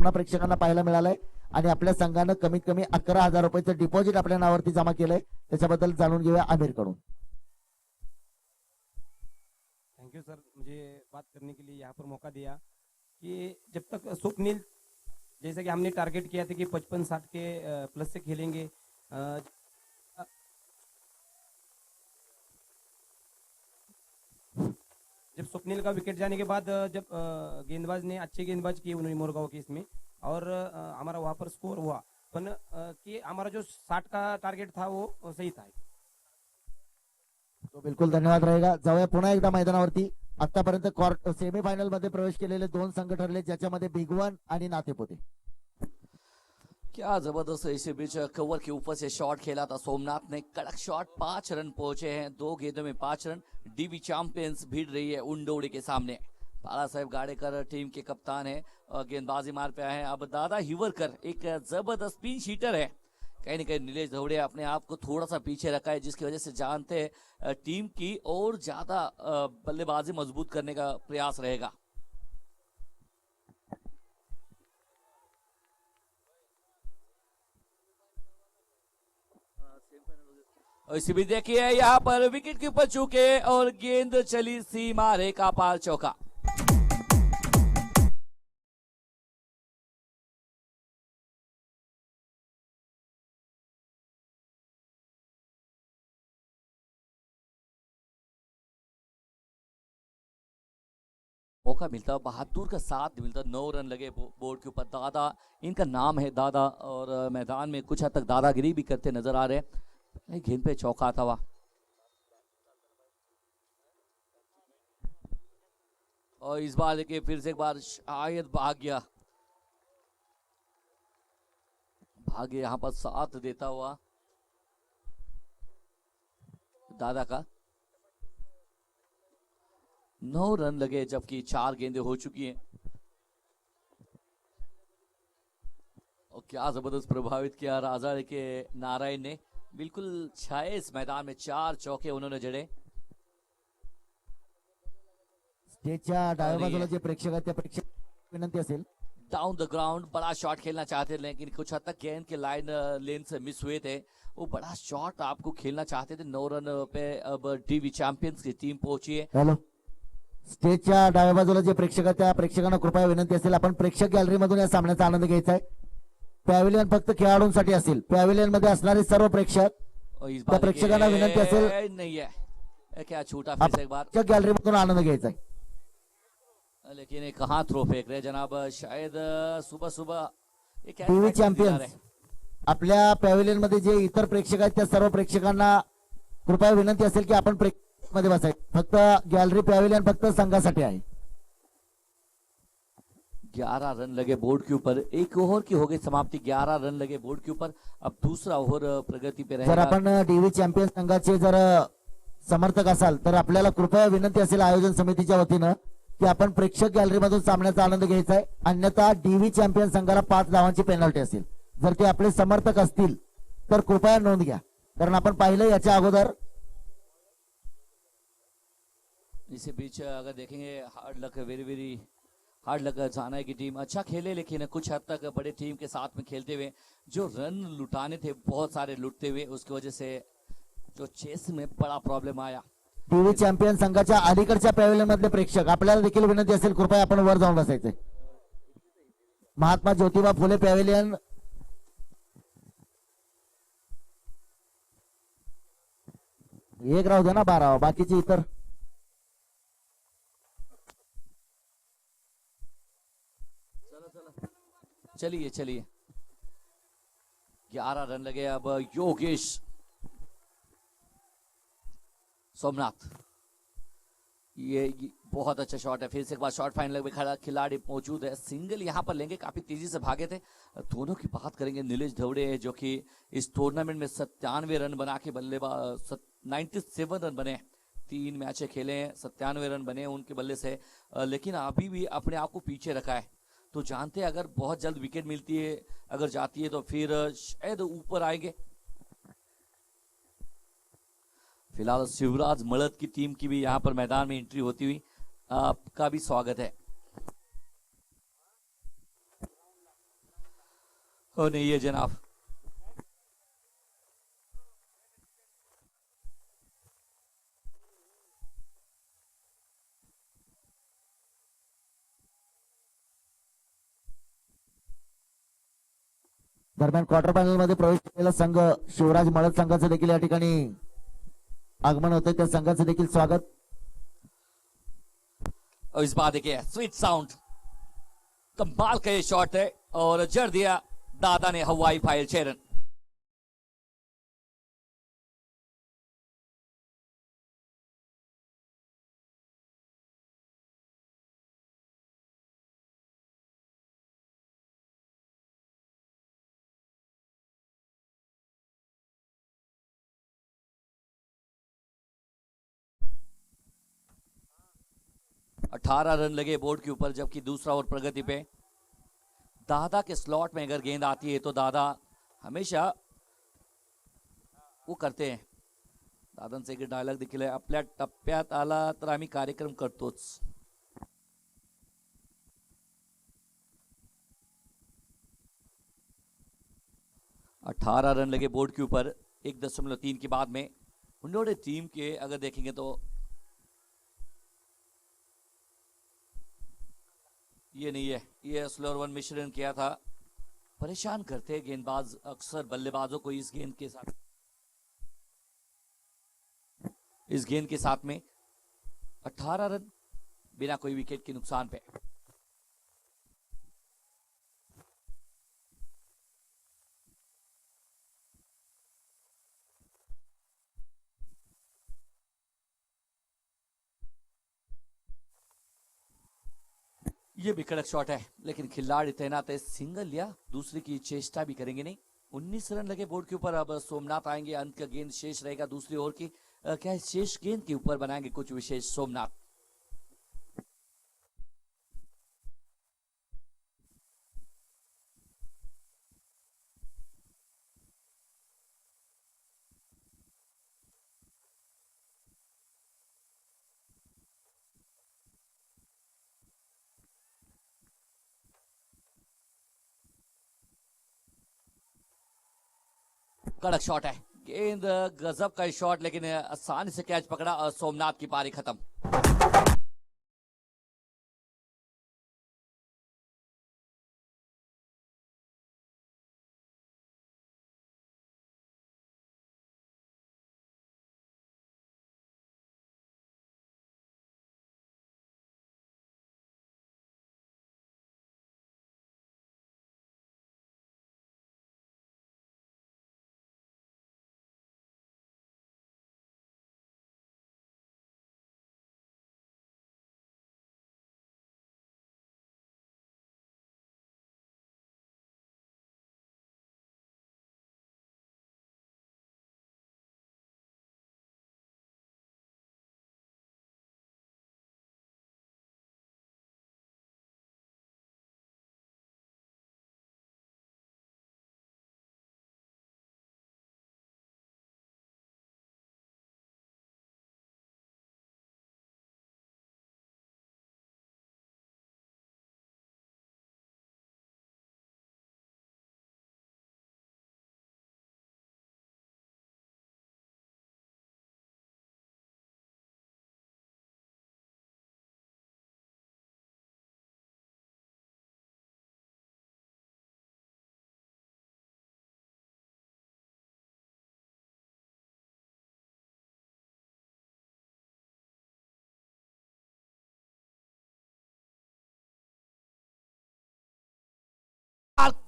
पुन्हा प्रेक्षकांना पाहायला मिळालंय आणि आपल्या संघानं कमीत कमी 11,000 रुपयाचं डिपॉझिट आपल्या नावावरती जमा केलंय, त्याच्याबद्दल जाणून घेऊया आमिर कडून। थैंक यू सर, मुझे बात करने के लिए यहाँ पर मौका दिया कि जब तक स्वप्निल, जैसे कि हमने टारगेट किया था कि 55-60 के प्लस से खेलेंगे, जब स्वप्निल का विकेट जाने के बाद जब गेंदबाज ने अच्छे गेंदबाज किए उन्होंने मोरगांव के इसमें, और हमारा वहाँ पर स्कोर हुआ, पण कि हमारा जो 60 का टारगेट था वो सही था। तो बिलकुल धन्यवाद रहेगा। जाऊया पुन्हा एकदा मैदानावरती। आतापर्यंत सेमीफायनल मध्ये प्रवेश केलेले 2 संघ ठरले, ज्याच्यामध्ये बिग वन आणि नातेपोते। क्या जबरदस्त इसी बीच कवर के ऊपर से शॉट खेला था सोमनाथ ने, कड़क शॉट, 5 रन पहुंचे हैं, 2 गेंदों में 5 रन। डीवी चैंपियंस भिड़ रही है उंडोड़ी के सामने। बाला साहेब गाड़ेकर टीम के कप्तान है और गेंदबाजी मार पे आए हैं। अब दादा हिवरकर एक जबरदस्त स्पिन शीटर है। कहीं ना कहीं नीलेश धवड़े अपने आप को थोड़ा सा पीछे रखा है, जिसकी वजह से जानते हैं टीम की और ज्यादा बल्लेबाजी मजबूत करने का प्रयास रहेगा। इसी भी देखिए यहाँ पर विकेट के ऊपर चूके और गेंद चली सीमा रेखा पार, चौका। मौका मिलता, बहादुर का साथ मिलता। 9 रन लगे बोर्ड के ऊपर। दादा इनका नाम है, दादा, और मैदान में कुछ हद तक दादागिरी भी करते नजर आ रहे हैं। गेंद पे चौका था वह, और इस बार देखिए फिर से एक बार शायद भाग्य यहाँ पर साथ देता हुआ दादा का। 9 रन लगे जबकि 4 गेंदें हो चुकी हैं। और क्या जबरदस्त प्रभावित किया राजा के नारायण ने, बिल्कुल छाए इस मैदान में। 4 चौके उन्होंने जड़े। स्टेजच्या डाव्या बाजूला जे प्रेक्षक आहेत त्या प्रेक्षक विनंती असेल, डाउन द ग्राउंड बड़ा शॉट खेलना चाहते थे, लेकिन कुछ हद तक गेंद के लेन से मिस हुए थे। वो बड़ा शॉट आपको खेलना चाहते थे। 9 रन पे अब डीवी चैंपियंस की टीम पहुंची है। हॅलो, स्टेजच्या डाव्या बाजूला जे प्रेक्षक आहेत त्या प्रेक्षकांना कृपया विनंती असेल, आपण प्रेक्षक गॅलरी मधून या सामन्याचा आनंद घ्यायचा आहे। पॅव्हिलियन फक्त खेळाडूंसाठी असेल। पॅव्हिलियन मध्ये असणारे सर्व प्रेक्षक, त्या प्रेक्षकांना विनंती असेल नहीं है क्या छूटा फिर से एक बार। गॅलरी मधून आनंद घ्यायचा आहे। लेकिन ये कहाँ थ्रो फेंक रहे जनाब, शायद सुबह टीव्ही चॅम्पियन्स आपल्या पॅव्हिलियन मध्ये जे इतर प्रेक्षक आहेत त्या सर्व प्रेक्षकांना कृपया विनंती असेल की आपण प्रेक्षक मध्ये बसायचं। फक्त गॅलरी पॅव्हिलियन फक्त संघासाठी आहे। 11 रन लगे बोर्ड के ऊपर। एक ओवर की हो गई समाप्ति। 11 रन लगे बोर्ड के ऊपर। अब दूसरा ओवर प्रगति पे रहेगा। जर आपण डीव्ही चॅम्पियन्स संघाचे जर समर्थक असाल तर आपल्याला कृपया विनंती असेल आयोजन समितीच्या वतीनं की आपण प्रेक्षक गॅलरी मधून सामन्याचा आनंद घ्यायचा आहे। अन्यथा डीव्ही चॅम्पियन संघाला 5 धावांची पेनल्टी असेल। जर ते आपले समर्थक असतील तर कृपया नोंद घ्या, कारण आपण पाहिलं याच्या अगोदर। इसी बीच अगर देखेंगे hard luck, very hard luck जाना की टीम अच्छा खेले, लेकिन कुछ हद तक बड़े टीम के साथ में खेलते हुए जो रन लुटाने थे बहुत सारे लुटते हुए, उसकी वजह से जो चेस में बड़ा प्रॉब्लम आया। टीव्ही चॅम्पियन संघाच्या अलीकडच्या पॅव्हिलियन मधले प्रेक्षक आपल्याला देखील विनंती असेल कृपया आपण वर जाऊन बसायचे। महात्मा ज्योतिबा फुले पॅव्हिलियन एक राहू दे ना, 12 बाकीचे इतर। चलिए 11 रन लगे। अब योगेश सोमनाथ, ये बहुत अच्छा शॉट है। फिर से एक बार शॉट फाइनल में खड़ा खिलाड़ी मौजूद है। सिंगल यहां पर लेंगे, काफी तेजी से भागे थे। दोनों की बात करेंगे। नीलेश धवड़े जो कि इस टूर्नामेंट में 97 रन बना के बल्लेबाज 97 रन बने। 3 मैच खेले हैं, 97 रन बने उनके बल्ले से, लेकिन अभी भी अपने आप को पीछे रखा है। तो जानते हैं अगर बहुत जल्द विकेट मिलती है, अगर जाती है तो फिर शायद ऊपर आएंगे। फिलहाल शिवराज मलद की टीम की भी यहाँ पर मैदान में एंट्री होती हुई आपका भी स्वागत है। हो नहीं है जनाब। दरम्यान क्वार्टर फायनल मध्ये प्रवेश केलेला संघ शिवराज मळद संघाचं देखील या ठिकाणी आगमन होते, त्या संघाचं देखील स्वागत। और इस बार देखिए स्वीट साउंड, कमाल का ये शॉट है और जड़ दिया दादा ने हवाई फायर 6 रन। अठारह रन लगे बोर्ड के ऊपर, जबकि दूसरा ओवर प्रगति पे। दादा के स्लॉट में अगर गेंद आती है तो दादा हमेशा वो करते हैं। दादांचे एक डायलॉग देखील आहे, आपल्या टप्प्यात आला तर आम्ही कार्यक्रम करतोच। अठारह रन लगे बोर्ड के ऊपर 1.3 के बाद में। उन्होंने टीम के अगर देखेंगे तो ये नहीं है, ये स्लोअर वन मिश्रण किया था। परेशान करते हैं गेंदबाज अक्सर बल्लेबाजों को इस गेंद के साथ में। 18 रन बिना कोई विकेट के नुकसान पे। ये भी कड़क शॉट है, लेकिन खिलाड़ी तैनात है। सिंगल या दूसरे की चेष्टा भी करेंगे नहीं। 19 रन लगे बोर्ड के ऊपर। अब सोमनाथ आएंगे, अंत का गेंद शेष रहेगा दूसरी ओवर की। क्या शेष गेंद के ऊपर बनाएंगे कुछ विशेष सोमनाथ। कड़क शॉट है, गेंद गजब का शॉट, लेकिन आसानी से कैच पकड़ा और सोमनाथ की पारी खत्म।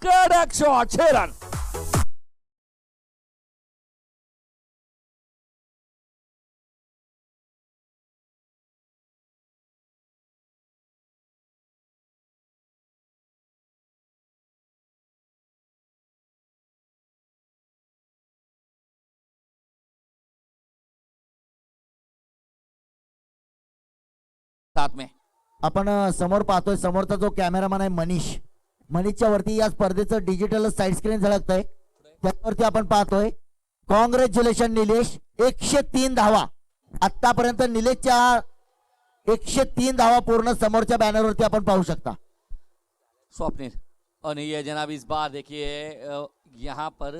कड़क शॉट, 6 रन। साथ में आपण समोर पाहतोय, समोरचा जो कॅमेरामॅन आहे मनीषच्या वरती या स्पर्धेचं डिजिटल साईड स्क्रीन झळकतंय, त्यावरती आपण पाहतोय कॉंग्रॅच्युलेशन निलेश, 103 धावा आतापर्यंत। निलेशच्या 103 धावा पूर्ण समोरच्या बॅनरवरती आपण पाहू शकता। स्वप्नील और नहीं है जनाब, इस बार देखिए यहाँ पर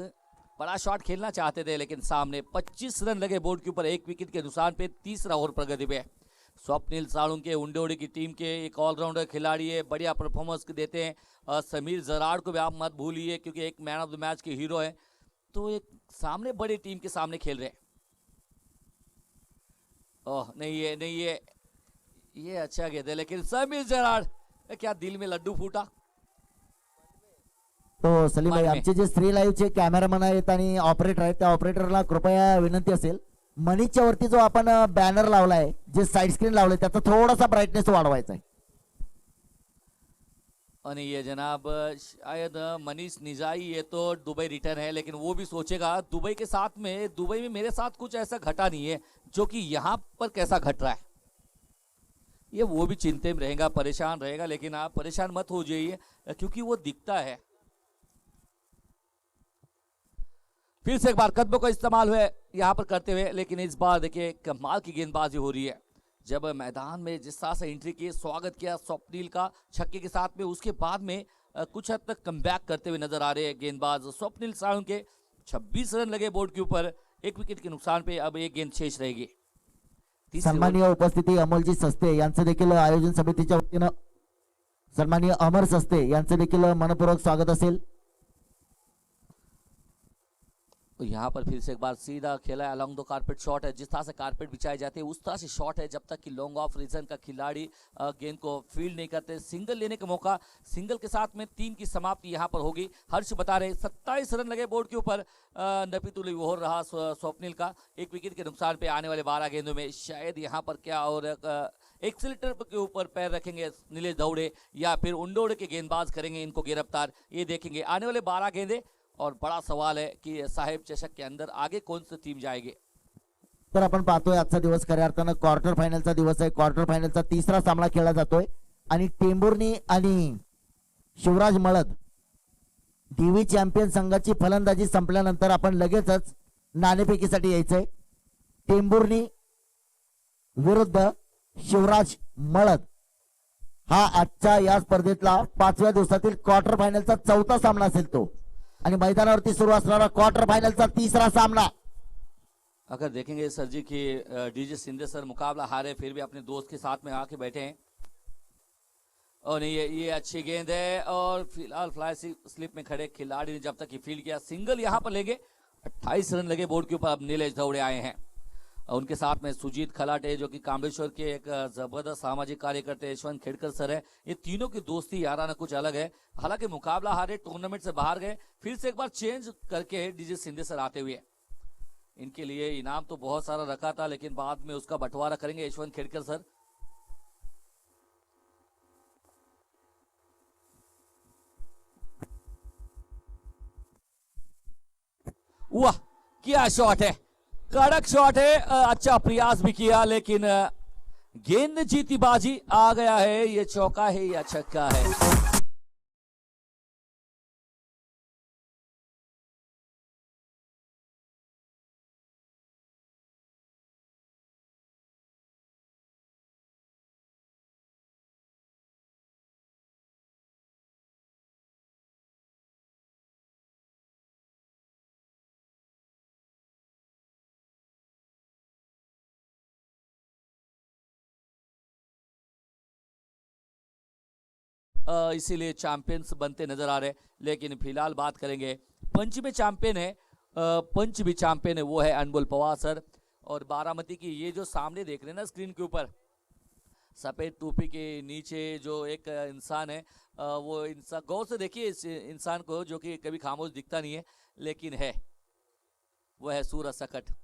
बड़ा शॉट खेलना चाहते थे लेकिन सामने 25 रन लगे बोर्ड के ऊपर 1 विकेट के नुकसान पे। तीसरा ओवर प्रगति पे स्वप्निल साळुंके उंडोड़ी की टीम के एक ऑलराउंडर खिलाड़ी है, बढ़िया परफॉर्मेंस देते हैं। समीर जराड़ को भी आप मत भूलिए क्योंकि एक मैन ऑफ द मैच के हीरो है। तो एक सामने बड़ी टीम के सामने खेल रहे हैं। ओह नहीं ये अच्छा गेंद है लेकिन समीर जराड़ क्या दिल में लड्डू फूटा। तो सलीम भाई, मान्य. आमचे जे स्त्री लाईव्हचे कॅमेरामन आहेत आणि ऑपरेटर आहेत, त्या ऑपरेटरला कृपया विनंती असेल, मनीच्या वरती जो आपण बॅनर लावलाय, जे साइड स्क्रीन लावलंय, त्याचा थोडासा ब्राईटनेस वाढवायचा आहे. और ये जनाब शायद मनीष निजाई ये तो दुबई रिटर्न है लेकिन वो भी सोचेगा दुबई के साथ में, दुबई में मेरे साथ कुछ ऐसा घटा नहीं है जो कि यहाँ पर कैसा घट रहा है। ये वो भी चिंता में रहेगा, परेशान रहेगा, लेकिन आप परेशान मत हो जाइए क्योंकि वो दिखता है। फिर से एक बार कदमों का इस्तेमाल हुए यहाँ पर करते हुए, लेकिन इस बार देखिए कमाल की गेंदबाजी हो रही है। जब मैदान में जिस तरह से एंट्री की, स्वागत किया स्वप्निल का छक्के के साथ में, उसके बाद में कुछ हद तक कमबैक करते हुए नजर आ रहे हैं गेंदबाज स्वप्निल साळुंके। 26 रन लगे बोर्ड के ऊपर 1 विकेट के नुकसान पे, अब एक गेंद शेष रहेगी। सन्माननीय उपस्थिती अमोलजी सस्ते यांचं देखील आयोजन समितीच्या वतीनं सन्माननीय अमर सस्ते यांचं देखील मनपूर्वक स्वागत असेल. तो यहाँ पर फिर से एक बार सीधा खेला है, अलॉन्ग द कारपेट शॉट है। जिस तरह से कारपेट बिछाए जाते हैं उस तरह से शॉट है, जब तक कि लॉन्ग ऑफ रीजन का खिलाड़ी गेंद को फील्ड नहीं करते। सिंगल लेने का मौका, सिंगल के साथ में 3 की समाप्ति यहाँ पर होगी। हर्ष बता रहे 27 रन लगे बोर्ड के ऊपर। नपीतुल ओवर रहा स्वप्निल का, 1 विकेट के नुकसान पे आने वाले 12 गेंदों में शायद यहाँ पर क्या और एक्सीलेटर के ऊपर पैर रखेंगे नीलेश दौड़े या फिर उंडोड़े के गेंदबाज करेंगे इनको गिरफ्तार, ये देखेंगे आने वाले 12 गेंदे। और बड़ा सवाल है कि साहेब चषक के अंदर आगे कौन सी टीम जाएगी। तर आपण पाहतोय आजचा दिवस खऱ्या अर्थानं क्वार्टर फायनलचा दिवस आहे. क्वार्टर फायनलचा तिसरा सामना खेळला जातोय आणि टेंभुर्णी आणि शिवराज मळद डीव्ही चॅम्पियन संघाची फलंदाजी संपल्यानंतर आपण लगेचच नाणेफेकीसाठी यायचंय. टेंभुर्णी विरुद्ध शिवराज मळद हा आजच्या या स्पर्धेतला 5व्या दिवसातील क्वार्टर फायनलचा 4था सामना असेल तो, आणि मैदानावरती सुरू असणारा क्वार्टर फायनलचा 3रा सामना. अगर देखेंगे सर जी कि डीजे सिंधे सर मुकाबला हारे फिर भी अपने दोस्त के साथ में आके बैठे हैं। और नहीं ये अच्छी गेंद है और फिलहाल फ्लाई स्लिप में खड़े खिलाड़ी ने जब तक कि फील्ड किया, सिंगल यहाँ पर लेंगे। 28 रन लगे बोर्ड के ऊपर, अब नीलेश दौड़े आए हैं। उनके साथ में सुजीत खलाटे जो कि कामड़ेश्वर के एक जबरदस्त सामाजिक कार्यकर्ता यशवंत खेड़कर सर है। ये तीनों की दोस्ती याराना कुछ अलग है। हालांकि मुकाबला हारे, टूर्नामेंट से बाहर गए, फिर से एक बार चेंज करके डीजे सिंधे सर आते हुए इनके लिए इनाम तो बहुत सारा रखा था लेकिन बाद में उसका बंटवारा करेंगे यशवंत खेड़कर सर। वाह क्या शॉट है, कड़क शॉट है। अच्छा प्रयास भी किया लेकिन गेंद जीती बाजी, आ गया है। ये चौका है या छक्का है। इसीलिए चैंपियंस बनते नजर आ रहे। लेकिन फिलहाल बात करेंगे पंच में चैंपियन है, पंच भी चैंपियन है, वो है अनमोल पवार सर। और बारामती की ये जो सामने देख रहे हैं ना स्क्रीन के ऊपर, सफेद टोपी के नीचे जो एक इंसान है, वो इंसान गौर से देखिए इस इंसान को, जो कि कभी खामोश दिखता नहीं है लेकिन है, वो है सूरज सकट।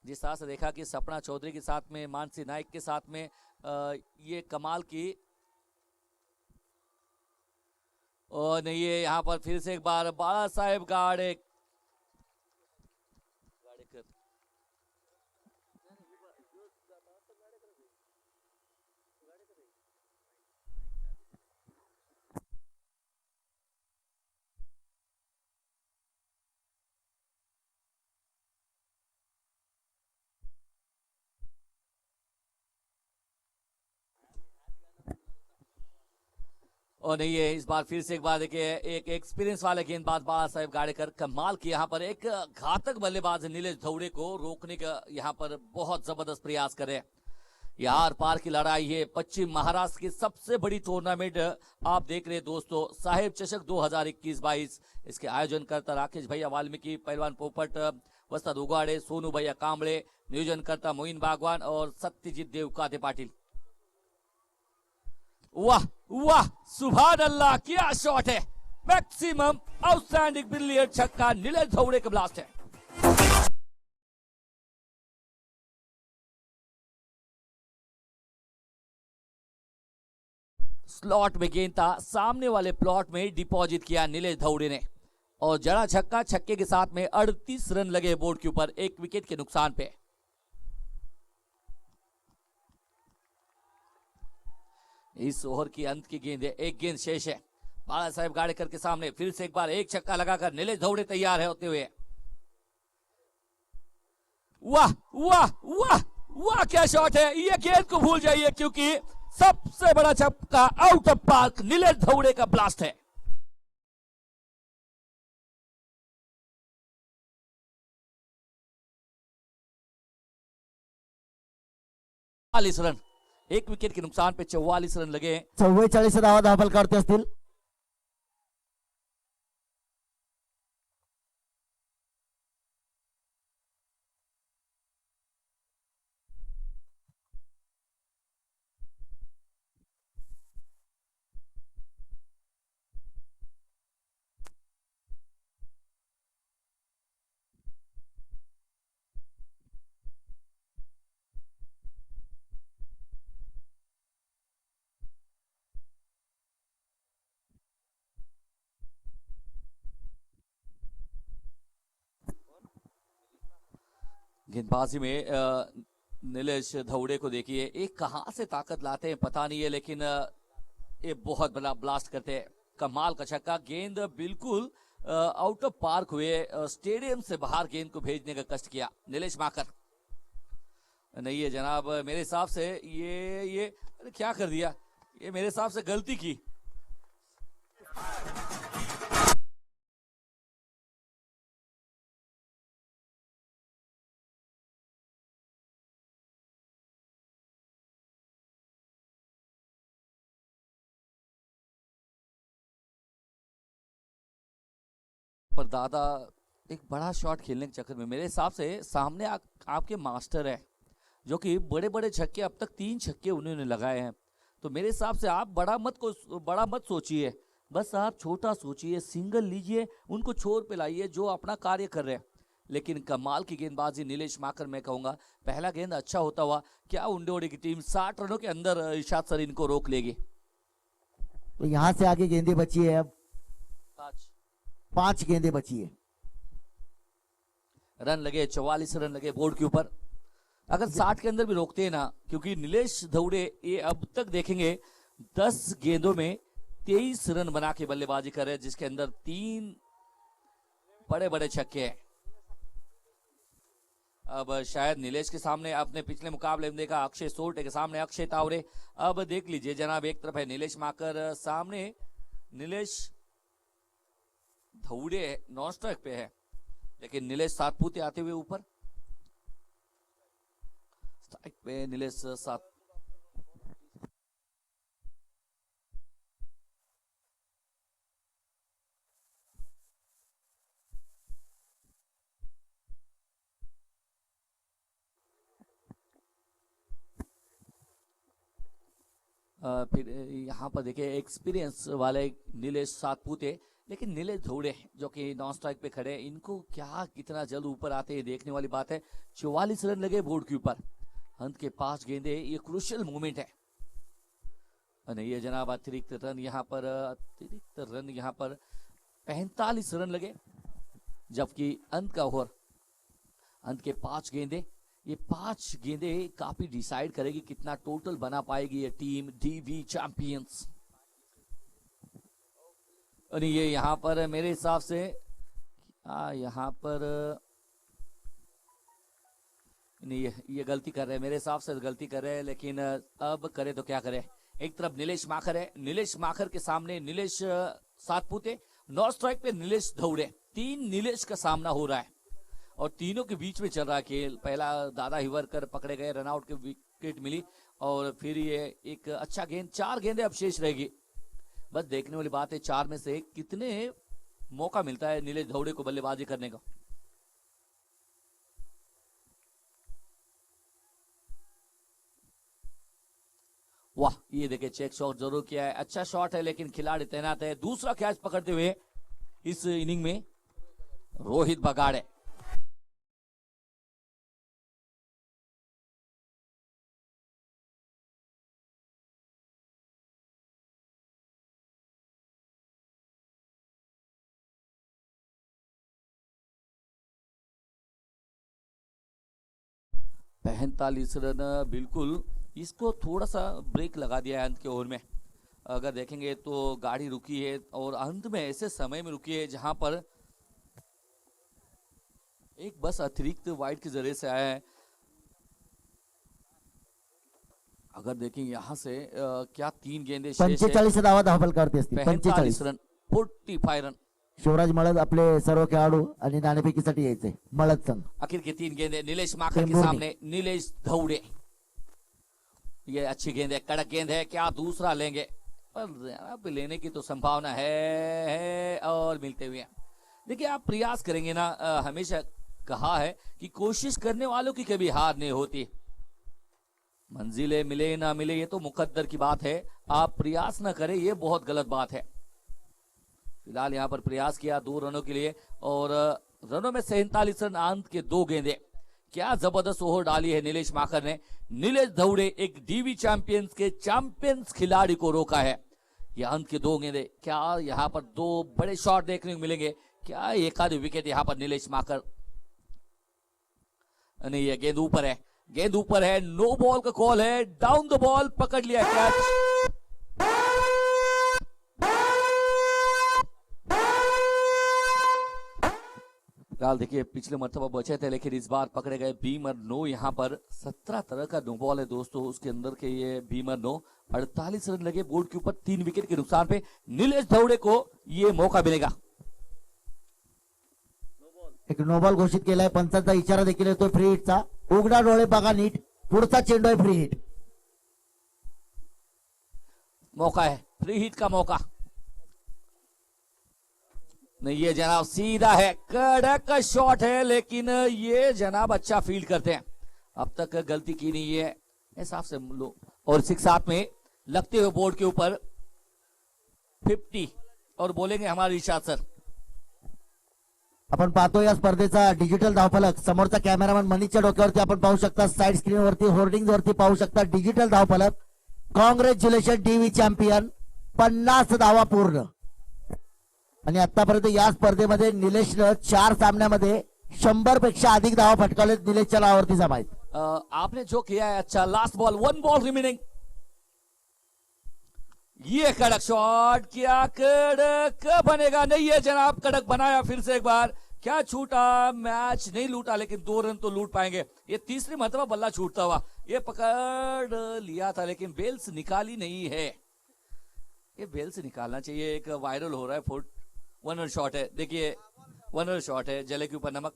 जिस तरह से देखा कि सपना चौधरी के साथ में, मानसी नाइक के साथ में ये कमाल की, और नहीं ये यहाँ पर फिर से एक बार बाला साहेब गाड़े और नहीं है इस बार फिर से एक बार देखिए एक एक्सपीरियंस वाले गेंदबाज बाला साहेब गाड़ेकर कमाल की यहाँ पर एक घातक बल्लेबाज नीलेश धौड़े को रोकने का यहाँ पर बहुत जबरदस्त प्रयास करे। यार पार की लड़ाई है। पश्चिम महाराष्ट्र की सबसे बड़ी टूर्नामेंट आप देख रहे हैं दोस्तों, साहेब चषक 2021-22। इसके आयोजन करता राकेश भैया वाल्मीकि, पहलवान पोपट, वस्ताद उगाड़े, सोनू भैया कांबळे, नियोजन करता मोइन बागवान और सत्यजीत देव काते पाटिल। वाह वाह सुभान अल्लाह, क्या शॉट है, मैक्सिमम आउटस्टैंडिंग ब्रिलियंट छक्का नीलेश धौड़े का ब्लास्ट है। स्लॉट में गेंद था, सामने वाले प्लॉट में डिपॉजिट किया नीलेश धौड़े ने और जड़ा छक्का। छक्के के साथ में 38 रन लगे बोर्ड के ऊपर, 1 विकेट के नुकसान पे। इस ओवर की अंत की गेंद है, एक गेंद शेष है। बाला साहेब गाड़ेकर के सामने फिर से एक बार एक छक्का लगाकर नीलेश धौड़े तैयार है होते हुए। वाह वाह वाह वाह क्या शॉट है, ये गेंद को भूल जाइए क्योंकि सबसे बड़ा छक्का आउट ऑफ पार्क नीलेश धौड़े का ब्लास्ट है। 44 रन, 1 विकेट के नुकसान पे 44 रन लगे। 44 धावा धावफल काढते असतील। गेंदबाजी में नीलेश धौड़े को देखिए, एक कहां से ताकत लाते हैं पता नहीं है, लेकिन ये बहुत बड़ा ब्लास्ट करते हैं। कमाल का छक्का, गेंद बिल्कुल आउट ऑफ पार्क हुए, स्टेडियम से बाहर गेंद को भेजने का कष्ट किया नीलेश माकर। नहीं है जनाब, मेरे हिसाब से ये अरे क्या कर दिया, ये मेरे हिसाब से गलती की। पर दादा एक बड़ा शॉट खेलने के चक्कर में मेरे हिसाब से सामने आपके मास्टर है जो कि बड़े बड़े छक्के, अब तक 3 छक्के उन्होंने लगाए हैं। तो मेरे हिसाब से आप बड़ा मत सोचिए, बस आप छोटा सोचिए, सिंगल लीजिए, उनको छोर पे लाइए जो अपना कार्य कर रहे हैं। लेकिन कमाल की गेंदबाजी नीलेश माकर, मैं कहूंगा पहला गेंद अच्छा होता हुआ क्या उंडेओडी की टीम 60 रनों के अंदर इरशाद सर इनको रोक लेगी। तो यहां से आगे गेंदें बची है, अब 5 गेंदें बची है। रन लगे 44 रन लगे बोर्ड के ऊपर। अगर 60 के अंदर भी रोकते हैं ना, क्योंकि नीलेश धौड़े ये अब तक देखेंगे 10 गेंदों में 23 रन बना के बल्लेबाजी कर रहे हैं, जिसके अंदर 3 बड़े बड़े छक्के हैं। अब शायद नीलेश के सामने अपने पिछले मुकाबले में देखा अक्षय सोल्टे के सामने अक्षय तावरे। अब देख लीजिए जनाब, एक तरफ है नीलेश माकर, सामने नीलेश धौड़े नॉन स्ट्राइक पे है, लेकिन नीलेश सातपुते आते हुए ऊपर स्ट्राइक पे नीलेश सात। फिर यहाँ पर देखिए एक्सपीरियंस वाले नीलेश सातपुते, लेकिन नीलेश धौड़े जो कि नॉन स्ट्राइक पे खड़े हैं, इनको क्या कितना जल्द ऊपर आते हैं देखने वाली बात है। 44 रन लगे बोर्ड के ऊपर, अंत के 5 गेंदे, ये क्रूशियल मोमेंट है। नहीं ये जनाब अतिरिक्त रन यहाँ पर 45 रन लगे, जबकि अंत का ओवर, अंत के 5 गेंदे, ये 5 गेंदे काफी डिसाइड करेगी कितना टोटल बना पाएगी ये टीम डीवी चैंपियंस। और ये यहाँ पर मेरे हिसाब से यहाँ पर नहीं, ये गलती कर रहे हैं, मेरे हिसाब से गलती कर रहे हैं, लेकिन अब करे तो क्या करे, एक तरफ नीलेश माखर है, नीलेश माखर के सामने नीलेश सातपुते, नॉर्थ स्ट्राइक पे नीलेश धौड़े, 3 नीलेश का सामना हो रहा है और तीनों के बीच में चल रहा है खेल। पहला दादा हिवरकर पकड़े गए, रनआउट की विकेट मिली और फिर ये एक अच्छा गेंद, 4 गेंदें अब शेष रहेगी। बस देखने वाली बात है 4 में से कितने मौका मिलता है नीलेश धौड़े को बल्लेबाजी करने का। वाह, ये देखिए चेक शॉट जरूर किया है, अच्छा शॉट है लेकिन खिलाड़ी तैनात है। दूसरा कैच पकड़ते हुए इस इनिंग में रोहित बगाड़े। पैंतालीस रन, बिल्कुल इसको थोड़ा सा ब्रेक लगा दिया है अंत के ओवर में। अगर देखेंगे तो गाड़ी रुकी है और अंत में ऐसे समय में रुकी है जहां पर एक बस अतिरिक्त वाइड के जरिए से आया है। अगर देखेंगे यहां से क्या 3 गेंदे शेष है। 45 धावा धावफलकावरती असतील. 45 रन, 45 रन। शिवराज मळद आपले सर्व खेळाडू आणि नाणेफेकीसाठी यायचे. मळद संघ आखिर के 3 गेंदे नीलेश माखर के टेंबुर्णी. सामने नीलेश धौड़े। ये अच्छी गेंद है, कड़क गेंद है, क्या दूसरा लेंगे? पर अब लेने की तो संभावना है और मिलते हुए देखिए आप प्रयास करेंगे ना। हमेशा कहा है कि कोशिश करने वालों की कभी हार नहीं होती। मंजिलें मिले ना मिले ये तो मुकद्दर की बात है, आप प्रयास ना करें ये बहुत गलत बात है। फिलहाल यहां पर प्रयास किया 2 रनों के लिए और रनों में 47 रन, अंत के 2 गेंदे। क्या जबरदस्त ओवर डाली है नीलेश माखर ने। नीलेश धौड़े एक डीवी चैंपियंस के चैंपियंस खिलाड़ी को रोका है। यह अंत के 2 गेंदे, क्या यहां पर 2 बड़े शॉट देखने को मिलेंगे? क्या एक आधी विकेट यहां पर नीलेश माखर? नहीं, यह गेंद ऊपर है, गेंद ऊपर है, नो बॉल का कॉल है, डाउन द बॉल, पकड़ लिया कैच। फिलहाल देखिए पिछले मरतबा बचे थे लेकिन इस बार पकड़े गए बीमर नो। यहाँ पर 17 तरह का नो बॉल है दोस्तों, उसके अंदर के ये बीमर नो। 48 रन लगे बोर्ड के ऊपर 3 विकेट के नुकसान पे। नीलेश धौड़े को ये मौका मिलेगा। एक नो बॉल घोषित केलाय. पंचांचा इशारा देखील येतोय फ्री हिटचा. उघडा डोळे बघा नीट, पुढचा चेंडू आहे फ्री हिट. मौका है, फ्री हिट का मौका नहीं। ये जनाब सीधा है, कड़क शॉट है लेकिन ये जनाब अच्छा फील्ड करते हैं। अब तक गलती की नहीं है हिसाब से लो। और 6 साथ में लगते हुए बोर्ड के ऊपर 50 और बोलेंगे हमारे इशाद सर। आपण पाहतो या स्पर्धेचा डिजिटल धावफलक. समोरचा कॅमेरामॅन मनीषच्या डोक्यावरती आपण पाहू शकता, साइड स्क्रीन वरती होर्डिंग वरती पाहू शकता डिजिटल धावफलक. कॉंग्रॅच्युलेशन डीवी चॅम्पियन, 50 धावा पूर्ण. आणि आतापर्यंत या स्पर्धेमध्ये निलेशनं 4 सामन्यामध्ये 100 पेक्षा अधिक धावा फटकावलेत. निलेशच्या नावावरती जमा आहेत. आपने जो किया है अच्छा। Last ball, 1 ball remaining. ये कड़क शॉट, क्या कड़क बनेगा? नहीं है जनाब, कड़क बनाया फिर से एक बार। क्या छूटा? मैच नहीं लूटा लेकिन 2 रन तो लूट पाएंगे। ये तीसरी मरतबा बल्ला छूटता हुआ ये पकड़ लिया था लेकिन बेल से निकाली नहीं है। ये बेल से निकालना चाहिए। एक वायरल हो रहा है 1 रन शॉट है, देखिए 1 रन शॉट है, जले के ऊपर नमक।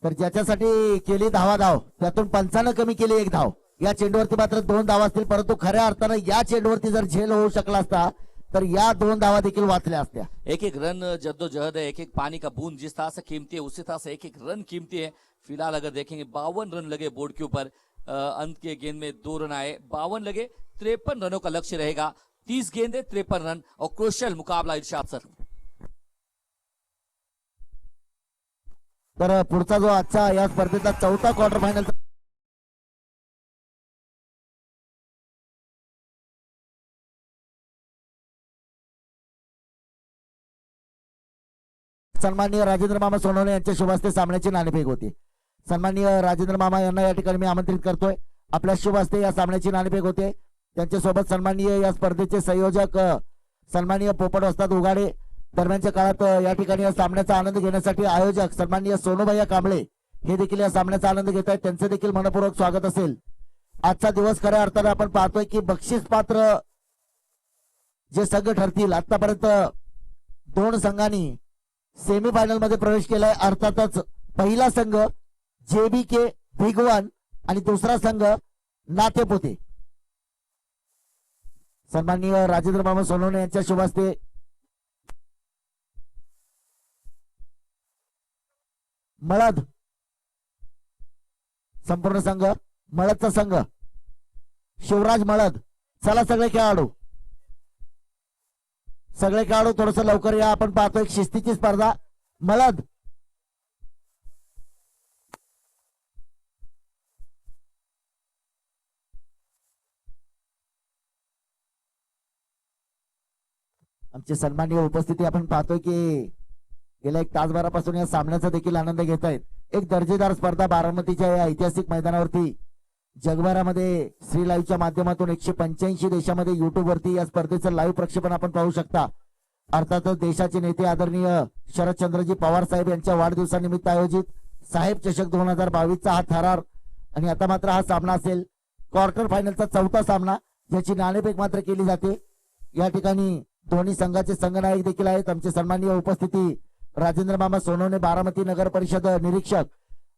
तर ज्याच्यासाठी केली धाव त्यातून 5 कमी केली 1 धाव. या चेंडूवरती मात्र 2 धावा असतील, परंतु खऱ्या अर्थानं या चेंडूवरती जर झेल होऊ शकला असता तर या 2 धावा देखील वाचल्या असत्या. एक एक रन जद्दोजहद है, एक एक पानी का बूंद जिस तरह से कीमती है उसी तरह से एक एक रन कीमती है। फिलहाल अगर देखेंगे 52 रन लगे बोर्ड के ऊपर। अंत के गेंद में 2 रन आए, 52 लगे, 53 रनों का लक्ष्य रहेगा। 30 गेंदे 53 रन और क्रुशियल मुकाबला इरशाद सर। तर पुढचा जो आजचा या स्पर्धेचा 4था क्वार्टर फायनल सन्माननीय राजेंद्र मामा सोनवणे यांच्या शुभ हस्ते सामन्याची नाणेफेक होती. सन्माननीय राजेंद्र मामा यांना या ठिकाणी मी आमंत्रित करतोय. आपल्या शुभ हस्ते या सामन्याची नाणेफेक होते. त्यांच्यासोबत सन्माननीय या स्पर्धेचे संयोजक सन्माननीय पोपट वस्ताद उघाडे, दरम्यानच्या काळात या ठिकाणी या सामन्याचा आनंद घेण्यासाठी आयोजक सन्माननीय सोनूभैया कांबळे हे देखील या सामन्याचा आनंद घेत आहेत. त्यांचे देखील मनपूर्वक स्वागत असेल. आजचा दिवस खऱ्या अर्थाने आपण पाहतोय की बक्षीस पात्र जे संघ ठरतील. आतापर्यंत 2 संघांनी सेमीफायनल मध्ये प्रवेश केलाय. अर्थातच पहिला संघ JBK बिग वन आणि दुसरा संघ नातेपोते. सन्माननीय राजेंद्र मामा सोनवणे यांच्या शुभ हस्ते मळद संपूर्ण संघ, मळदचा संघ शिवराज मळद. चला सगळे खेळाडू थोडस लवकर या. आपण पाहतो एक शिस्तीची स्पर्धा. मळद आमची सन्माननीय उपस्थिती आपण पाहतोय की गेल्या 1 तासभरापासून या सामन्याचा देखील आनंद घेत आहेत. एक दर्जेदार स्पर्धा बारामतीच्या या ऐतिहासिक मैदानावरती जगभरामध्ये श्री लाईव्हच्या माध्यमातून 185 देशामध्ये युट्यूब वरती या स्पर्धेचं लाईव्ह प्रक्षेपण आपण पाहू शकता. अर्थातच देशाचे नेते आदरणीय शरदचंद्रजी पवार साहेब यांच्या वाढदिवसानिमित्त आयोजित साहेब चषक 2022 चा हा थरार. आणि आता मात्र हा सामना असेल क्वार्टर फायनलचा 4था सामना, ज्याची नाणेफेक मात्र केली जाते. या ठिकाणी दोन्ही संघाचे संघनायक देखील आहेत. आमचे सन्माननीय उपस्थिती राजेंद्र मामा सोनवणे बारामती नगर परिषद निरीक्षक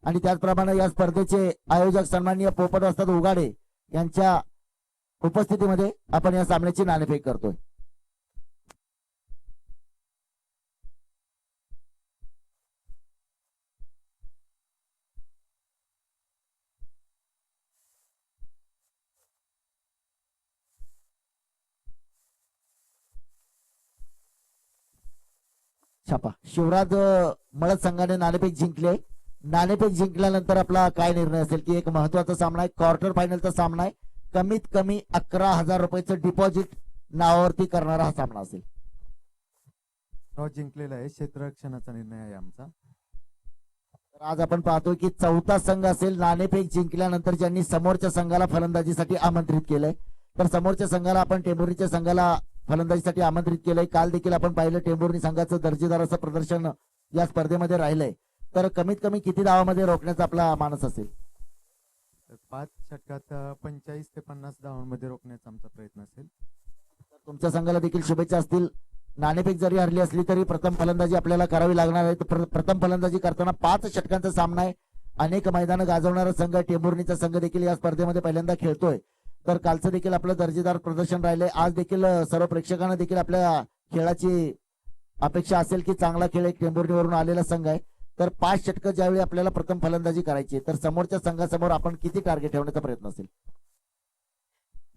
आणि त्याचप्रमाणे या स्पर्धेचे आयोजक सन्माननीय पोपट वस्ताद उगाडे यांच्या उपस्थितीमध्ये आपण या सामन्याची नाणेफेक करतोय. छापा शिवराज मळद संघाने नाणेफेक जिंकले. नाणेफेक जिंकल्यानंतर आपला काय निर्णय असेल की एक महत्वाचा सामना आहे, क्वार्टर फायनलचा सामना आहे. कमीत कमी 11,000 रुपयाचं डिपॉझिट नावावरती करणारा हा सामना असेल. टॉस जिंकलेला आहे, क्षेत्ररक्षणाचा निर्णय आहे आमचा. तर आज आपण पाहतोय की 4था संघ असेल. नाणेफेक जिंकल्यानंतर ज्यांनी समोरच्या संघाला फलंदाजीसाठी आमंत्रित केलंय, तर समोरच्या संघाला आपण टेंभुर्णीच्या संघाला फलंदाजीसाठी आमंत्रित केलंय. काल देखील आपण पाहिलं टेंभुर्णी संघाचं दर्जेदार असं प्रदर्शन या स्पर्धेमध्ये राहिलंय. तर कमीत कमी किती धावामध्ये रोखण्याचा आपला मानस असेल? 5 षटकात 45 ते 50 धावांमध्ये रोखण्याचा आमचा प्रयत्न असेल. तर तुमच्या संघाला देखील शुभेच्छा असतील. नाणेफेक जरी हरली असली तरी प्रथम फलंदाजी आपल्याला करावी लागणार आहे. तर प्रथम फलंदाजी करताना 5 षटकांचा सामना आहे. अनेक मैदानं गाजवणारा संघ टेंभुर्णीचा संघ देखील या स्पर्धेमध्ये पहिल्यांदा खेळतोय. तर कालचं देखील आपलं दर्जेदार प्रदर्शन राहिलंय. आज देखील सर्व प्रेक्षकांना देखील आपल्या खेळाची अपेक्षा असेल की चांगला खेळ एक टेंभुर्णीवरून आलेला संघ आहे. तर 5 षटकं ज्यावेळी आपल्याला प्रथम फलंदाजी करायची आहे, तर समोरच्या संघासमोर आपण किती टार्गेट ठेवण्याचा प्रयत्न असेल?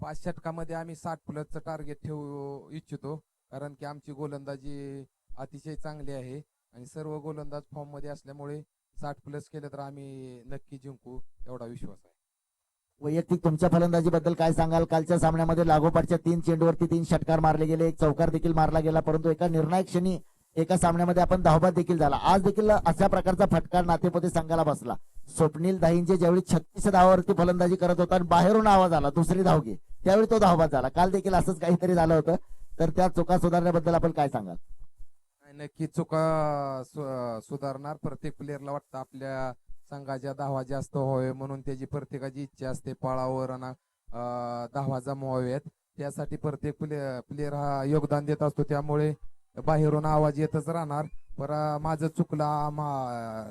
5 षटकामध्ये आम्ही 60+ टार्गेट ठेवू इच्छितो, कारण की आमची गोलंदाजी अतिशय चांगली आहे आणि सर्व गोलंदाज फॉर्म मध्ये असल्यामुळे 60+ केलं तर आम्ही नक्की जिंकू एवढा विश्वास आहे. वैयक्तिक तुमच्या फलंदाजीबद्दल काय सांगाल? कालच्या सामन्यामध्ये लागोपाठच्या 3 चेंडूवरती 3 षटकार मारले गेले, एक चौकार देखील मारला गेला, परंतु एका निर्णायक क्षणी एका सामन्यामध्ये आपण धावबाद देखील झाला. आज देखील अशा प्रकारचा फटकार नातेपोते संघाला बसला. स्वप्नील दाहींचे ज्यावेळी 36 धावावरती फलंदाजी करत होता आणि बाहेरून आवाज आला दुसरी धाव घे, त्यावेळी तो धावबाद झाला. काल देखील असंच काहीतरी झालं होतं. तर त्या चुका सुधारण्याबद्दल आपण काय सांगाल? नक्की चुका सुधारणार. प्रत्येक प्लेअरला वाटतं आपल्या संघाच्या धावा जास्त व्हावे म्हणून त्याची प्रत्येकाची इच्छा असते पळावर आणि धावा जमवाव्यात. त्यासाठी प्रत्येक प्लेअर हा योगदान देत असतो, त्यामुळे बाहेरून आवाज येतच राहणार. पर माझं चुकला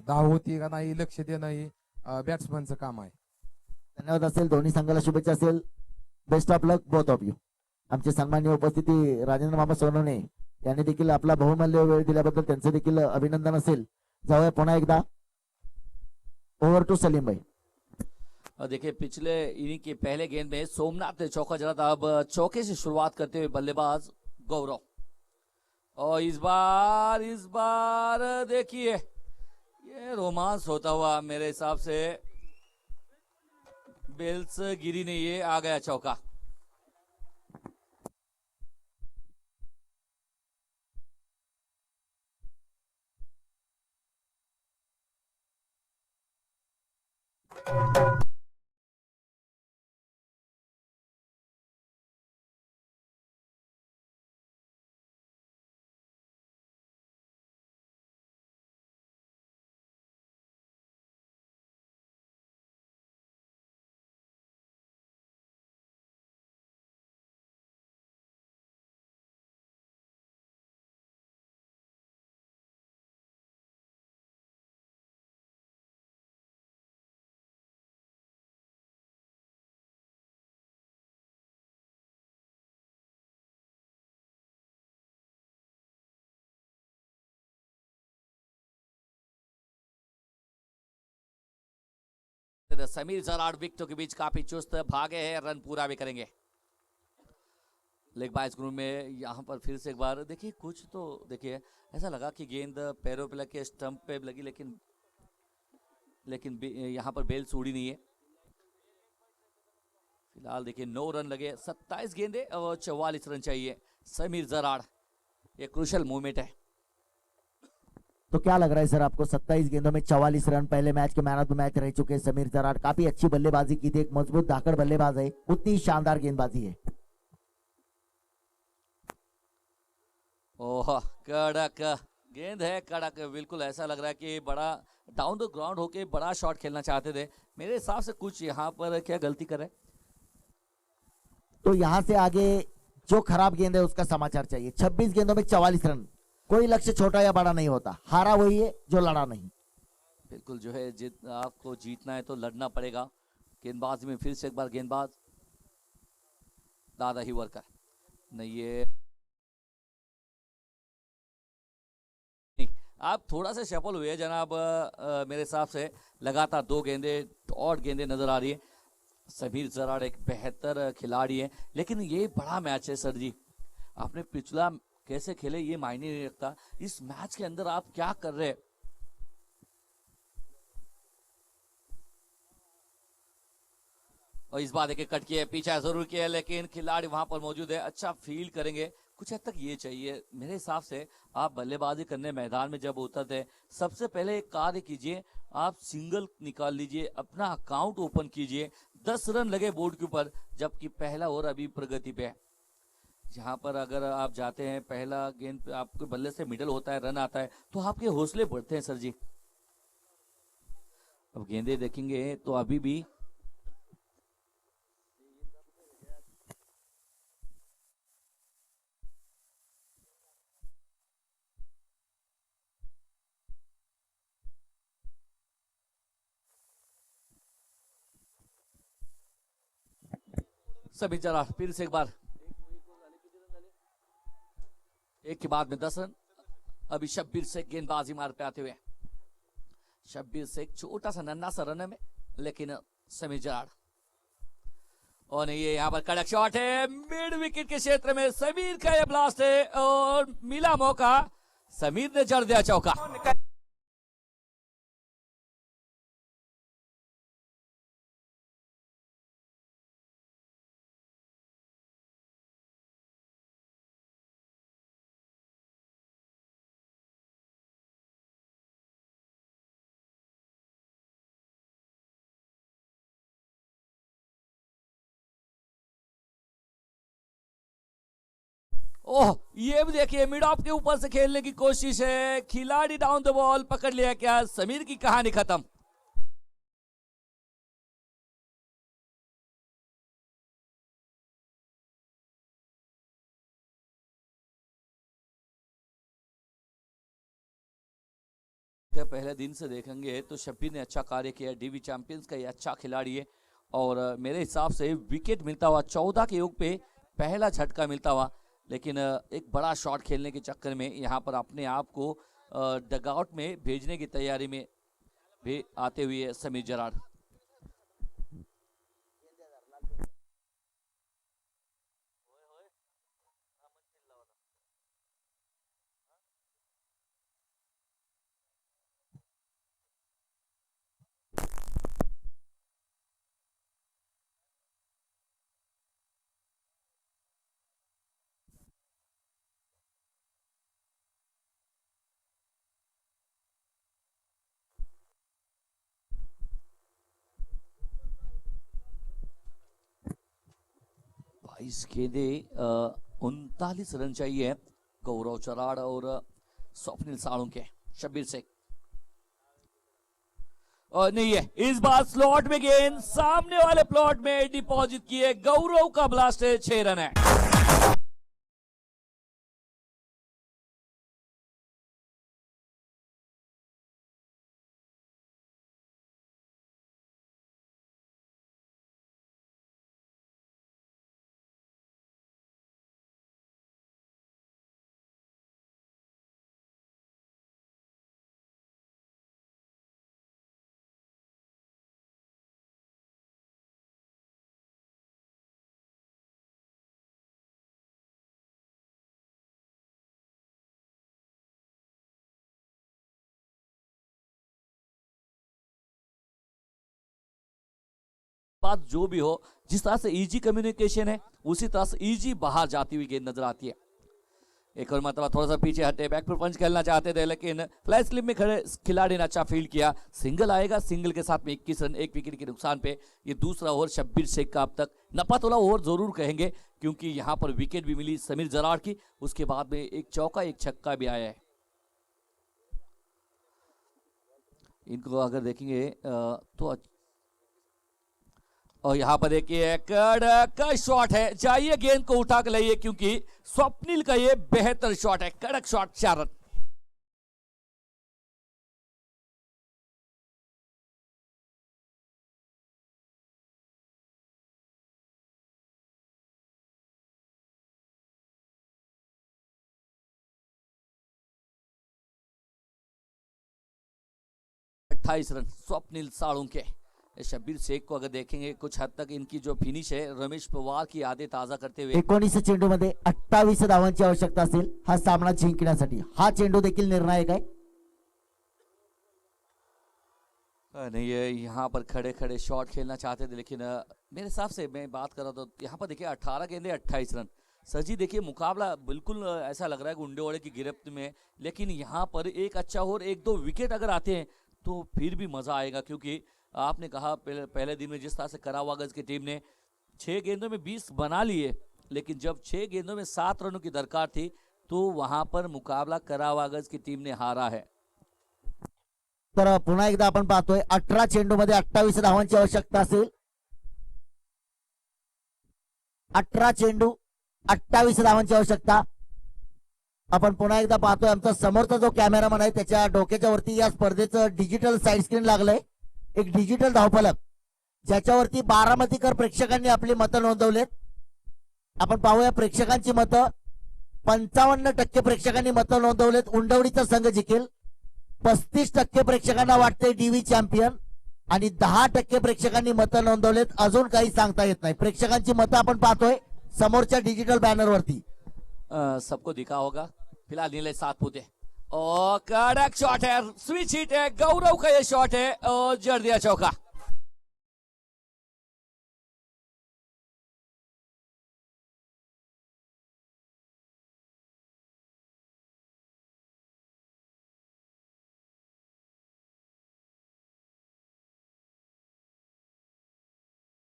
धाव होती का नाही लक्ष देणं ही बॅट्समनचं काम आहे. धन्यवाद असेल. दोन्ही संघाला शुभेच्छा असेल. Best of luck both of you. आमचे सन्माननीय उपस्थिती राजेंद्र मामा सोनवणे यांनी देखील आपला बहुमूल्य वेळ दिल्याबद्दल त्यांचं देखील अभिनंदन असेल. जाऊया पुन्हा एकदा ओव्हर टू सलीम भाई. और देखिए पिछले इनिंग के पहले गेंद में सोमनाथ ने चौका जड़ा था. अब चौके से शुरुआत करते हुए बल्लेबाज गौरव, और इस बार देखिए ये रोमांस होता हुआ मेरे हिसाब से बेल्स गिरी नहीं, ये आ गया चौका. लेकिन समीर जराड़ विकेटों के बीच काफी चुस्त भागे हैं, रन पूरा भी करेंगे। लेग बाइस ग्रुप में यहाँ पर फिर से एक बार देखिए, कुछ तो देखिए ऐसा लगा कि गेंद पैरों पे लग के स्टंप पे लगी, लेकिन यहाँ पर बेल सूड़ी नहीं है। फिलहाल देखिए 9 रन लगे, 27 गेंदे और 44 रन चाहिए समीर जराड़। ये क्रूशल मूवमेंट है। तो क्या लग रहा है सर आपको? 27 गेंदों में 44 रन, पहले मैच के मैन ऑफ द मैच रह चुके समीर जराड़। काफी अच्छी बल्लेबाजी की थी, एक मजबूत धाकड़ बल्लेबाज है, उतनी शानदार गेंदबाजी है। ओह कड़क गेंद है, कड़क, बिल्कुल ऐसा लग रहा है कि बड़ा डाउन द ग्राउंड होके बड़ा शॉट खेलना चाहते थे। मेरे हिसाब से कुछ यहाँ पर क्या गलती कर रहे हैं। तो यहां से आगे जो खराब गेंद है उसका समाचार चाहिए। 26 गेंदों में 44 रन, कोई लक्ष्य छोटा या बड़ा नहीं होता, हारा वही है जो लड़ा नहीं। बिल्कुल जो है आपको जीतना है तो लड़ना पड़ेगा। गेंदबाजी में फिर से एक बार गेंदबाज दादा ही वर्कर नहीं, ये आप थोड़ा सा सफल हुए जनाब। मेरे हिसाब से लगातार 2 गेंदे और गेंदे नजर आ रही है। समीर जराड़ एक बेहतर खिलाड़ी है, लेकिन ये बड़ा मैच है सर जी। आपने पिछला कैसे खेले ये मायने नहीं रखता, इस मैच के अंदर आप क्या कर रहे हैं। और इस बार देखिए कट किया, पीछा जरूर किया, लेकिन खिलाड़ी वहां पर मौजूद है, अच्छा फील करेंगे। कुछ हद तक ये चाहिए मेरे हिसाब से। आप बल्लेबाजी करने मैदान में जब उतरते सबसे पहले एक कार्य कीजिए, आप सिंगल निकाल लीजिए, अपना अकाउंट ओपन कीजिए। 10 रन लगे बोर्ड के ऊपर, जबकि पहला ओवर अभी प्रगति पे है। जहां पर अगर आप जाते हैं पहला गेंद पे आपके बल्ले से मिडल होता है, रन आता है, तो आपके हौसले बढ़ते हैं सर जी। अब गेंदे देखेंगे तो अभी भी सभी जरा फिर से एक बार, एक के बाद में 10 रन। अभी शब्बीर शेख गेंदबाजी मार पे आते हुए, शब्बीर शेख छोटा सा नन्ना सा रन में, लेकिन समीर जराड़ और ये यहाँ पर कड़क शॉट है मिड विकेट के क्षेत्र में। समीर का ये ब्लास्ट है और मिला मौका, समीर ने जड़ दिया चौका। ओह ये भी देखिए मिड ऑफ के ऊपर से खेलने की कोशिश है, खिलाड़ी डाउन द बॉल पकड़ लिया, क्या समीर की कहानी खत्म। पहले दिन से देखेंगे तो शब्बीर ने अच्छा कार्य किया, डीवी चैंपियंस का ये अच्छा खिलाड़ी है और मेरे हिसाब से विकेट मिलता हुआ 14 के योग पे पहला झटका मिलता हुआ, लेकिन एक बड़ा शॉट खेलने के चक्कर में यहाँ पर अपने आप को डगआउट में भेजने की तैयारी में भी आते हुए समीर जराड़। इस गेंदे 39 रन चाहिए गौरव चराड़ और स्वप्निल साळुंके। शब्बीर शेख और नहीं है, इस बार स्लॉट में गेंद सामने वाले प्लॉट में डिपॉजिट किए, गौरव का ब्लास्ट है, 6 रन है। बात जो भी हो, जिस तरह से इजी कम्युनिकेशन है उसी तरह से इजी बाहर जाती हुई गेंद नजर आती है। एक और मतलब थोड़ा सा पीछे हटे, बैक पर पंच खेलना चाहते थे लेकिन फ्लैश स्लिप में खड़े खिलाड़ी ने अच्छा फील्ड किया। सिंगल आएगा, सिंगल के साथ में 21 रन 1 विकेट के नुकसान पे ये दूसरा ओवर शब्बीर शेख का अब तक नपातोला ओवर जरूर कहेंगे, क्योंकि यहां पर विकेट भी मिली समीर जरार की, उसके बाद में एक चौका एक छक्का भी आया है। इनको अगर देखेंगे तो और यहां पर देखिए कड़क शॉट है, जाइए गेंद को उठा कर लाइए, क्योंकि स्वप्निल का ये बेहतर शॉट है, कड़क शॉट, 4 रन। अट्ठाईस रन स्वप्निल साळुंके। शब्बीर शेख को अगर देखेंगे कुछ हद तक इनकी जो फिनिश है रमेश पवार की यादें ताजा करते हुए 19 चेंडूमध्ये 28 धावांची आवश्यकता असेल हा सामना जिंकण्यासाठी। हा चेंडू देखील निर्णायक आहे। नहीं ये यहाँ पर खड़े खड़े शॉट खेलना चाहते थे, लेकिन मेरे हिसाब से मैं बात कर रहा था यहाँ पर देखिए 18 गेंदे 28 रन। सर जी देखिए मुकाबला बिल्कुल ऐसा लग रहा है गुंडेवाड़े की गिरफ्त में, लेकिन यहाँ पर एक अच्छा और 1-2 विकेट अगर आते हैं तो फिर भी मजा आएगा, क्योंकि आपने कहा पहले दिन में जिस तरह से करावागज की टीम ने 6 गेंदों में 20 बना लिए, लेकिन जब 6 गेंदों में 7 रनों की दरकार थी तो वहां पर मुकाबला करावागज की टीम ने हारा है। तर पुन्हा एकदा आपण पाहतोय 18 चेंडूमध्ये 28 धावांची आवश्यकता असेल। 18 चेंडू 28 धावांची आवश्यकता। आपण पुन्हा एकदा पाहतोय आमचा समोरचा जो कॅमेरामन आहे त्याच्या डोक्याच्या वरती या स्पर्धेचं डिजिटल साईड स्क्रीन लागलंय, एक डिजिटल धावफलक ज्याच्यावरती बारामतीकर प्रेक्षकांनी आपली मतं नोंदवलेत। आपण पाहूया प्रेक्षकांची मतं। 55% प्रेक्षकांनी मतं नोंदवलेत उंडवडीचा संघ जिंकेल, 35% प्रेक्षकांना वाटते डीवी चॅम्पियन आणि 10% प्रेक्षकांनी मतं नोंदवलेत अजून काही सांगता येत नाही। प्रेक्षकांची मतं आपण पाहतोय समोरच्या डिजिटल बॅनर वरती। सबको दिखा होगा। फिलहाल नीलेश सातपुते और कड़क शॉट है, स्विच हिट है, गौरव का ये शॉट है और जड़ दिया चौका।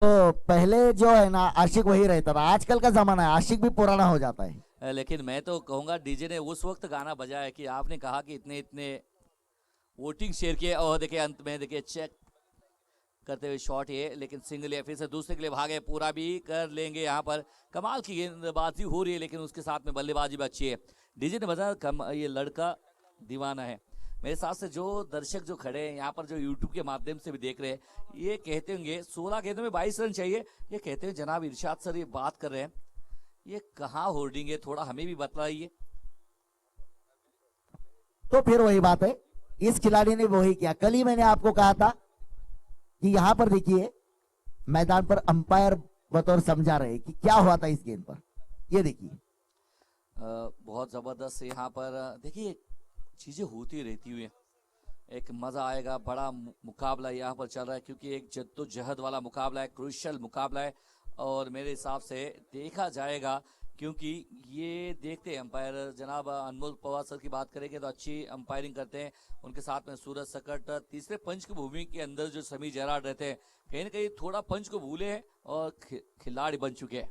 तो पहले जो है ना आशिक वही रहता था, आजकल का जमाना है आशिक भी पुराना हो जाता है। लेकिन मैं तो कहूंगा डीजे ने उस वक्त गाना बजाया कि आपने कहा कि इतने इतने वोटिंग शेयर किए, और देखिए अंत में देखिए चेक करते हुए शॉट ये, लेकिन सिंगल या फिर से दूसरे के लिए भागे, पूरा भी कर लेंगे। यहाँ पर कमाल की गेंदबाजी हो रही है, लेकिन उसके साथ में बल्लेबाजी भी अच्छी है। डीजे ने बताया ये लड़का दीवाना है। मेरे साथ से जो दर्शक जो खड़े हैं यहाँ पर, जो यूट्यूब के माध्यम से भी देख रहे हैं, ये कहते होंगे 16 गेंदों में 22 रन चाहिए। ये कहते हैं जनाब इरशाद सर ये बात कर रहे हैं, ये कहाँ होर्डिंग है, थोड़ा हमें भी बतलाइए। तो फिर वही बात है, इस खिलाड़ी ने वही किया। कल ही मैंने आपको कहा था कि यहां पर देखिए मैदान पर अंपायर बतौर समझा रहे कि क्या हुआ था इस गेंद पर। ये देखिए बहुत जबरदस्त यहाँ पर देखिए चीजें होती रहती हुई, एक मजा आएगा। बड़ा मुकाबला यहाँ पर चल रहा है, क्योंकि एक जद्दोजहद वाला मुकाबला है, क्रूशियल मुकाबला है, और मेरे हिसाब से देखा जाएगा, क्योंकि ये देखते हैं अंपायर जनाब अनमोल पवार सर की बात करेंगे तो अच्छी अंपायरिंग करते हैं। उनके साथ में सूरज सकट, तीसरे पंच की भूमि के अंदर जो समीर जयरार रहते हैं, कहीं ना कहीं थोड़ा पंच को भूले हैं और खिलाड़ी बन चुके हैं।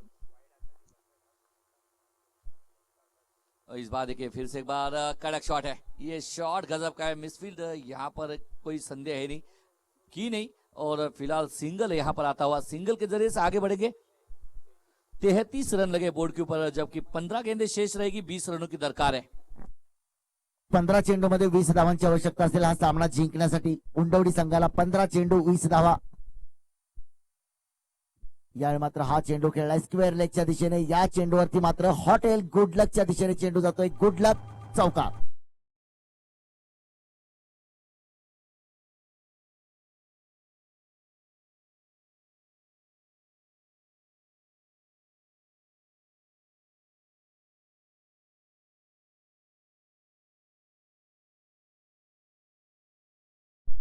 और इस बार देखिए फिर से एक बार कड़क शॉट है, ये शॉट गजब का है। मिसफील्ड यहाँ पर कोई संदेह है नहीं की नहीं, और फिलहाल सिंगल यहाँ पर आता हुआ, सिंगल के जरिए से आगे बढ़ेंगे। 33 रन लगे बोर्ड के ऊपर, जबकि 15 गेंदे शेष रहेगी, 20 रनों की दरकार है। 15 चेंडूमध्ये 20 धावांची आवश्यकता असेल हा सामना जिंकण्यासाठी। उंडवडी संघाला 15 चेंडू 20 धावा। यावेळी मात्र हा चेंडू खेळलाय स्क्वेअर लेगच्या दिशेने, या चेंडूवरती मात्र हॉटेल गुड लकच्या दिशेने चेंडू जातोय, गुड लक चौका।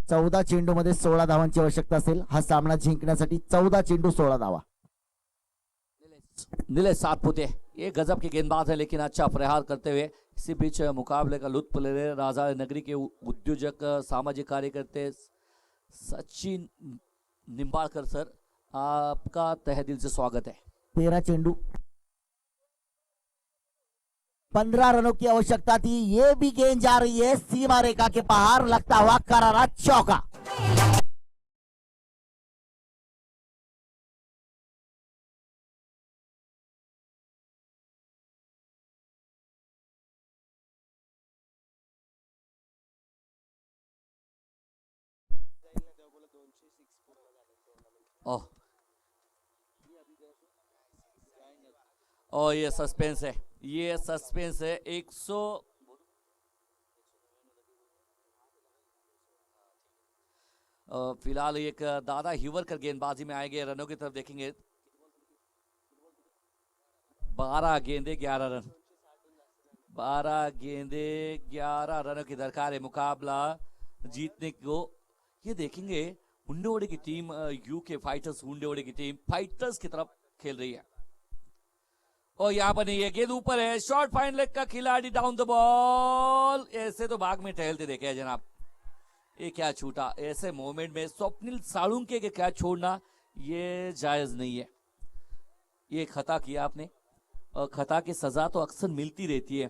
14 चेंडूमध्ये 16 धावांची आवश्यकता असेल. हा सामना जिंकण्यासाठी 14 चेंडू 16 धावा. नीलेश सातपुते ये गजब के गेंदबाज है, लेकिन अच्छा प्रहार करते हुए इसी बीच मुकाबले का लुत्फ ले रहे राजा नगरी के उद्योजक सामाजिक कार्यकर्ते सचिन निंबाळकर सर, आपका तहे दिल से स्वागत है. 13 चेंडू 15 रनों की आवश्यकता थी. ये भी गेंद जा रही है सीमा रेखा के बाहर, लगता हुआ करारा चौका. ओह ये सस्पेंस है, ये सस्पेंस है. 100 फिलहाल एक दादा हिवरकर गेंदबाजी में आएंगे. रनों की तरफ देखेंगे. 12 गेंदे 11 रन, 12 गेंदे 11 रनों की दरकार है मुकाबला जीतने को. ये देखेंगे हुंडेवड़े की टीम, यूके फाइटर्स हुंडेवड़े की टीम फाइटर्स की तरफ खेल रही है. और यहाँ पर नहीं है, गेंद ऊपर है. शॉर्ट फाइन लेग का खिलाड़ी डाउन द बॉल. ऐसे तो बाग में टहलते देखे हैं जनाब. ये क्या छूटा ऐसे मोमेंट में स्वप्निल साळुंके के क्या छोड़ना, ये जायज नहीं है. ये खता किया आपने, और खता की सजा तो अक्सर मिलती रहती है.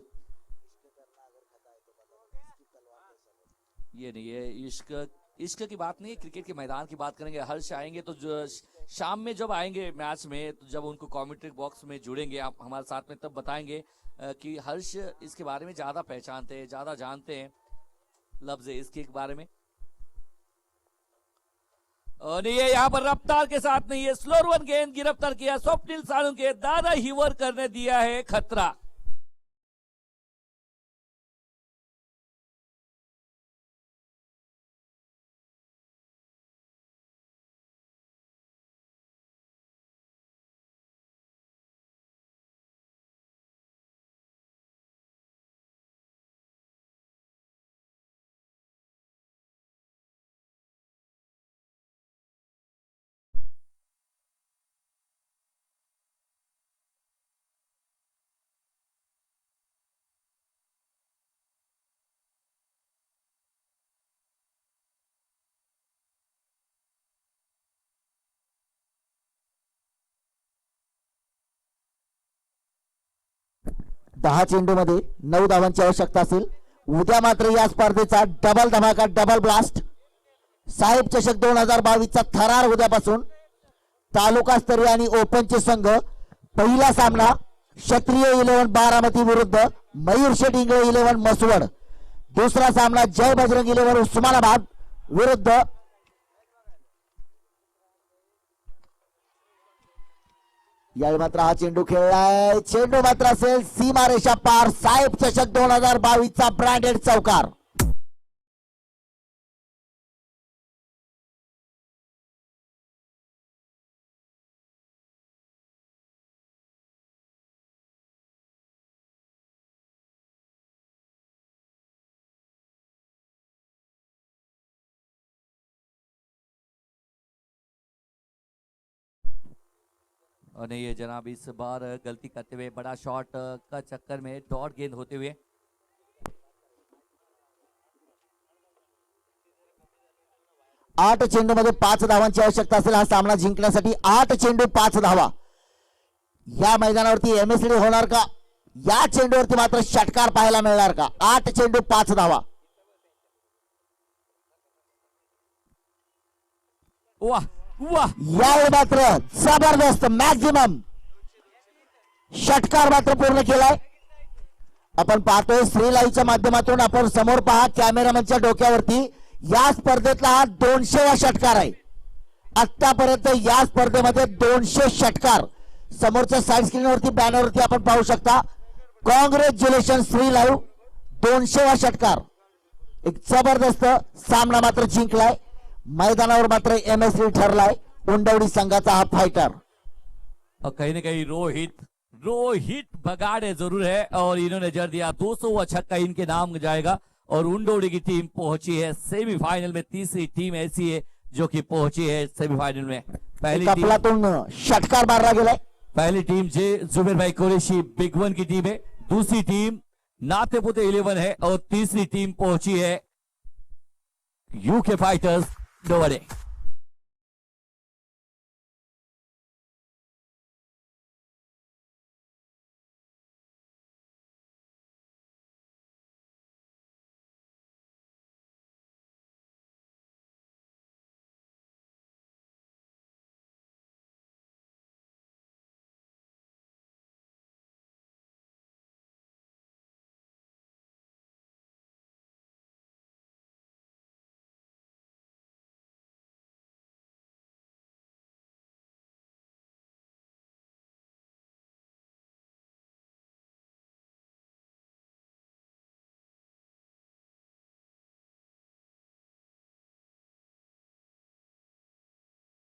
ये नहीं है इश्क की बात नहीं, क्रिकेट के मैदान की बात करेंगे. हर्ष आएंगे तो शाम में जब आएंगे मैच में, तो जब उनको कमेंट्री बॉक्स में जुड़ेंगे आप हमारे साथ में, तब बताएंगे कि हर्ष इसके बारे में ज्यादा पहचानते हैं, ज्यादा जानते हैं लफ्ज इसके बारे में. और ये यहाँ पर रफ्तार के साथ नहीं है, स्लोर वन गेंद गिरफ्तार किया स्वप्निल साळुंके. दादा हिवरकर ने दिया है खतरा. दहा चेंडूमध्ये 9 धावांची आवश्यकता असेल. उद्या मात्र या स्पर्धेचा डबल धमाका, डबल ब्लास्ट. साहेब चषक 2022 चा थरार उद्यापासून. तालुका स्तरीय आणि ओपनचे संघ. पहिला सामना क्षत्रिय 11 बारामती विरुद्ध मयूर शेठ इंगळे 11 मसवड. दुसरा सामना जय बजरंग 11 उस्मानाबाद विरुद्ध यावेळी मात्र हा चेंडू खेळलाय. चेंडू मात्र असेल सीमारेषा पार. साहेब चषक 2022 चा ब्रँडेड चौकार. और नहीं है जनाब, इस बार गलती करते हुए बड़ा शॉट का चक्कर में डॉट गेंद होते हुए 8 चेंडूमध्ये 5 धावांची आवश्यकता असेल हा सामना जिंकण्यासाठी. 8 चेंडू 5 धावा. या मैदानावरती एमएसडी होणार का? या चेंडूवरती मात्र षटकार पाहायला मिळणार का? 8 चेंडू 5 धावा. वाह वाह, यावेळी मात्र जबरदस्त मॅक्झिमम षटकार मात्र पूर्ण केलाय. आपण पाहतोय श्री लाईव्हच्या माध्यमातून. आपण समोर पहा कॅमेरामॅनच्या डोक्यावरती. या स्पर्धेतला हा 200वा षटकार आहे. आतापर्यंत या स्पर्धेमध्ये 200 षटकार. समोरच्या साईड स्क्रीनवरती बॅनरवरती आपण पाहू शकता. कॉंग्रॅच्युलेशन श्री लाईव्ह, 200वा षटकार. एक जबरदस्त सामना मात्र जिंकलाय. मैदानावर मात्र एमएसडी ठरलाय उंडवडी संघाचा हा फाइटर. और कहीं ना कहीं रोहित बगाड़े जरूर है, और इन्होंने जड़ दिया 200 छक्का इनके नाम जाएगा. और उंडोड़ी की टीम पहुंची है सेमीफाइनल में। तीसरी टीम ऐसी है जो कि पहुंची है सेमीफाइनल में। पहली टीम कपलातून षटकार मारला गेलाय। पहली टीम जे जुबेर भाई कुरैशी बिग वन की टीम है। दूसरी टीम नातेपुते 11 है और तीसरी टीम पहुंची है यूके फाइटर्स नोवाडे।